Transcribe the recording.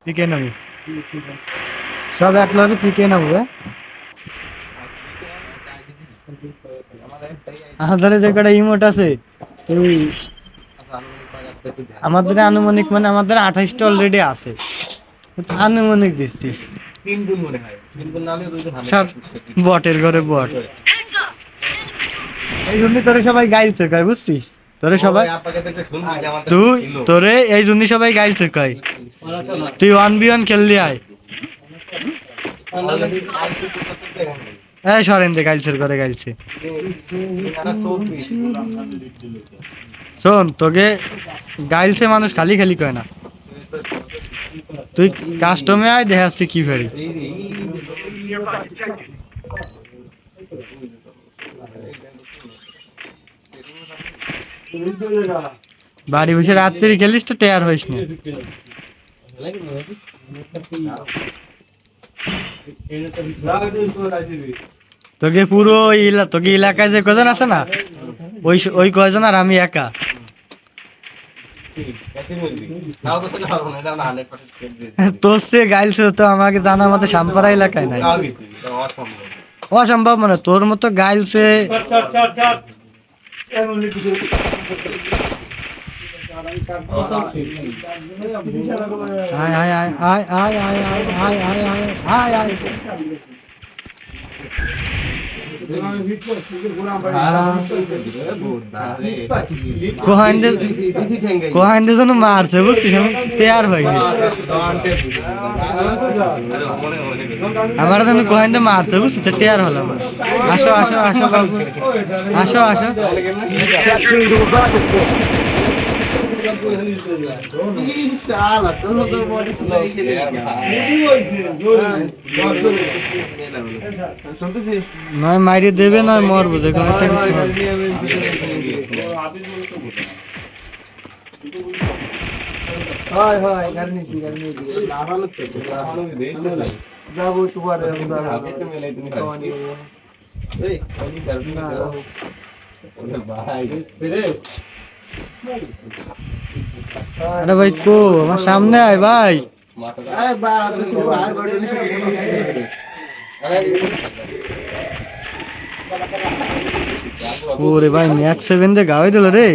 পিকে নেবো সব এক লগে পিকে নেবো আমাদের যে কটা ইমোট আছে এই আমাদের আনুমানিক মানে আমাদের 28টা অলরেডি আছে আনুমানিক দিচ্ছিস সব বটের ঘরে বট এই জন্য তোরে সবাই গাইছে কয় বুঝছিস তোরে সবাই তুই তোরে এই জন্য সবাই গাইছে কয় তুই 1v1 খেললি আয় এই সরেন রে গাইছের ঘরে গাইছে শোন তোকে গাইলছে মানুষ খালি খালি কয় না তুই কাস্টমে আয় দেখাচ্ছি কি ফেরি বাড়ি বসে রাত্রি খেলিস তো টেয়ার হইস না তোকে পুরো তোকে এলাকায় যে কজন আছে না ওই ওই কয়জন আর আমি একা তোর সে গাইলছে তো আমাকে জানার মতো সাম্পারা এলাকায় নাই অসম্ভব মানে তোর মতো গাইলছে আয় আয় আয় আয় আয় আয় আয় আয় আয় আয় আয় কোহাইন্দে যেন মারছে বুঝছিস তৈয়ার হয়ে গেছে আমার যেন কোহাইন্দে মারছে বুঝছিস তৈয়ার হলাম আসো আসো আসো বাবু আসো আসো নয় মাইরে দেবে নয় মরবো দেখো আরে ভাই কো আমার সামনে আয় ভাই ওরে ভাই ম্যাক্স 7 দে গাওয়াই দিল রে